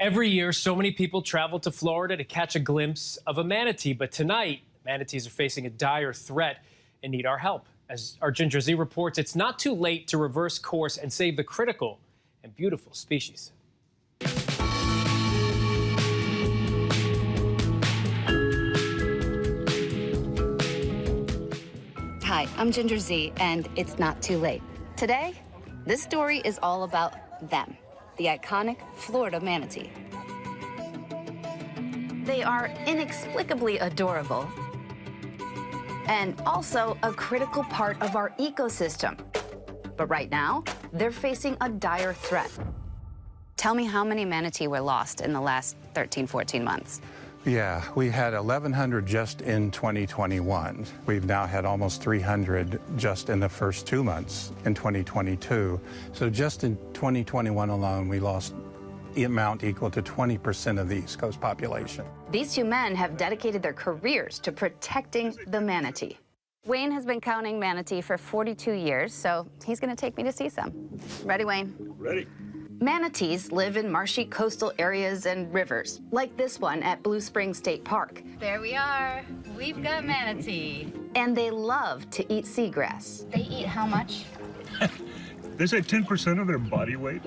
Every year, so many people travel to Florida to catch a glimpse of a manatee. But tonight, manatees are facing a dire threat and need our help. As our Ginger Zee reports, it's not too late to reverse course and save the critical and beautiful species. Hi, I'm Ginger Zee, and it's not too late. Today, this story is all about them, the iconic Florida manatee. They are inexplicably adorable and also a critical part of our ecosystem. But right now, they're facing a dire threat. Tell me how many manatee were lost in the last 13, 14 months. Yeah, we had 1,100 just in 2021. We've now had almost 300 just in the first 2 months in 2022. So just in 2021 alone, we lost an amount equal to 20% of the East Coast population. These two men have dedicated their careers to protecting the manatee. Wayne has been counting manatee for 42 years, so he's going to take me to see some. Ready, Wayne? Ready. Manatees live in marshy coastal areas and rivers, like this one at Blue Springs State Park. There we are. We've got manatee. And they love to eat seagrass. They eat how much? They say 10% of their body weight.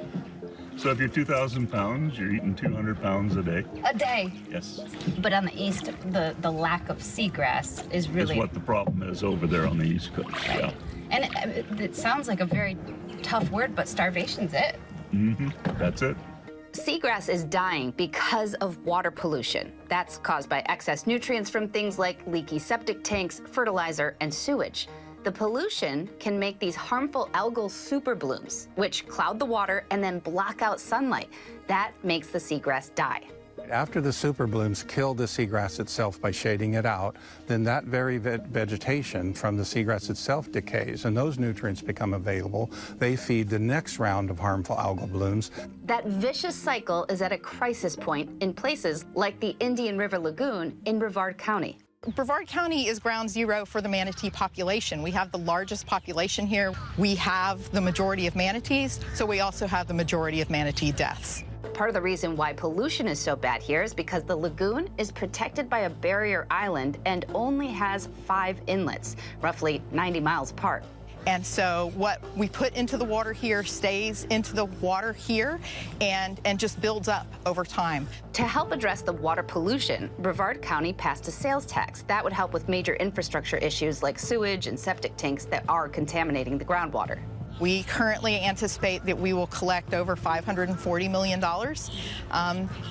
So if you're 2,000 pounds, you're eating 200 pounds a day. A day? Yes. But on the east, the lack of seagrass is really... Is what the problem is over there on the East Coast, right. Yeah. And it sounds like a very tough word, but starvation's it. Mm-hmm. That's it. Seagrass is dying because of water pollution. That's caused by excess nutrients from things like leaky septic tanks, fertilizer, and sewage. The pollution can make these harmful algal superblooms, which cloud the water and then block out sunlight. That makes the seagrass die. After the superblooms kill the seagrass itself by shading it out, then that very vegetation from the seagrass itself decays, and those nutrients become available. They feed the next round of harmful algal blooms. That vicious cycle is at a crisis point in places like the Indian River Lagoon in Brevard County. Brevard County is ground zero for the manatee population. We have the largest population here. We have the majority of manatees, so we also have the majority of manatee deaths. Part of the reason why pollution is so bad here is because the lagoon is protected by a barrier island and only has 5 inlets, roughly 90 miles apart. And so what we put into the water here stays into the water here and just builds up over time. To help address the water pollution, Brevard County passed a sales tax. That would help with major infrastructure issues like sewage and septic tanks that are contaminating the groundwater. We currently anticipate that we will collect over $540 million,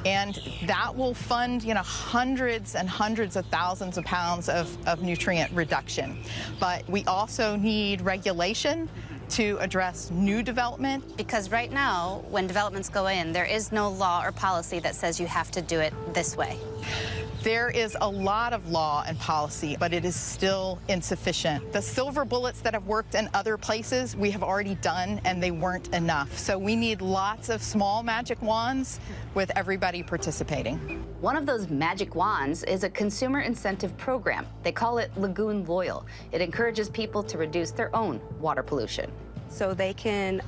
and that will fund, hundreds and hundreds of thousands of pounds of nutrient reduction. But we also need regulation to address new development. Because right now, when developments go in, there is no law or policy that says you have to do it this way. There is a lot of law and policy, but it is still insufficient. The silver bullets that have worked in other places, we have already done, and they weren't enough. So we need lots of small magic wands with everybody participating. One of those magic wands is a consumer incentive program. They call it Lagoon Loyal. It encourages people to reduce their own water pollution. So they can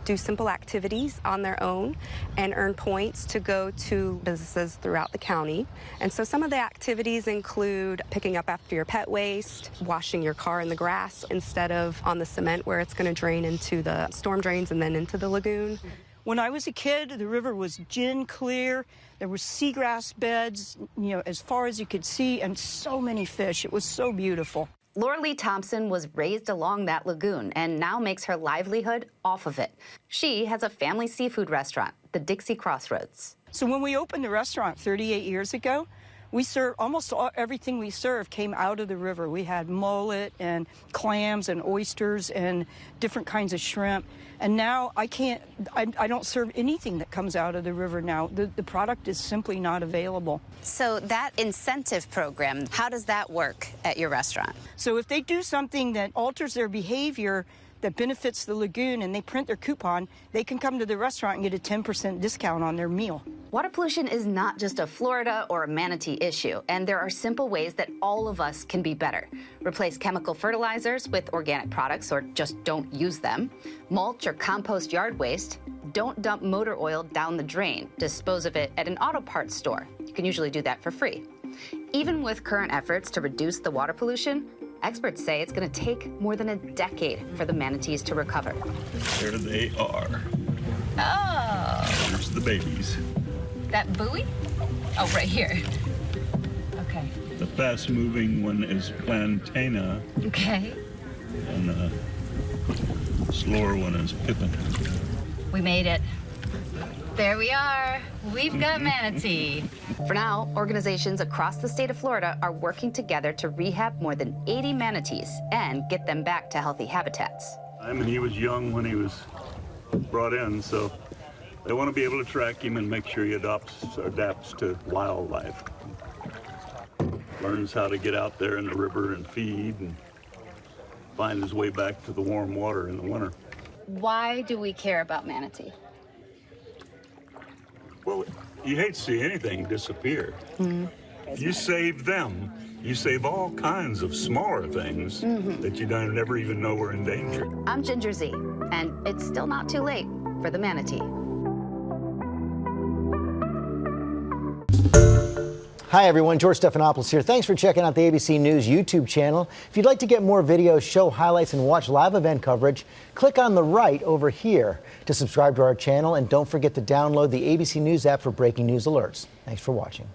do simple activities on their own and earn points to go to businesses throughout the county. And so some of the activities include picking up after your pet waste, washing your car in the grass instead of on the cement where it's going to drain into the storm drains and then into the lagoon. When I was a kid, the river was gin clear. There were seagrass beds, as far as you could see, and so many fish. It was so beautiful. Laura Lee Thompson was raised along that lagoon and now makes her livelihood off of it. She has a family seafood restaurant, the Dixie Crossroads. So when we opened the restaurant 38 years ago, we served almost everything we served came out of the river. We had mullet and clams and oysters and different kinds of shrimp. And now I don't serve anything that comes out of the river now. The product is simply not available. So that incentive program, how does that work at your restaurant? So if they do something that alters their behavior, that benefits the lagoon and they print their coupon, they can come to the restaurant and get a 10% discount on their meal. Water pollution is not just a Florida or a Manatee issue, and there are simple ways that all of us can be better. Replace chemical fertilizers with organic products or just don't use them. Mulch or compost yard waste. Don't dump motor oil down the drain. Dispose of it at an auto parts store. You can usually do that for free. Even with current efforts to reduce the water pollution, experts say it's going to take more than a decade for the manatees to recover. There they are. Oh, There's the babies. that buoy? Oh, right here. Okay. The fast-moving one is Plantaina, Okay. and the slower one is Pippin. We made it. There we are. We've got Manatee. For now, organizations across the state of Florida are working together to rehab more than 80 manatees and get them back to healthy habitats. I mean, he was young when he was brought in, so they want to be able to track him and make sure he adapts to wildlife. Learns how to get out there in the river and feed and find his way back to the warm water in the winter. Why do we care about manatee? Well, you hate to see anything disappear. If you save them, you save all kinds of smaller things that you don't never even know were in danger. I'm Ginger Zee, and it's still not too late for the manatee. Hi everyone, George Stephanopoulos here. Thanks for checking out the ABC News YouTube channel. If you'd like to get more videos, show highlights, and watch live event coverage, click on the right over here to subscribe to our channel, and don't forget to download the ABC News app for breaking news alerts. Thanks for watching.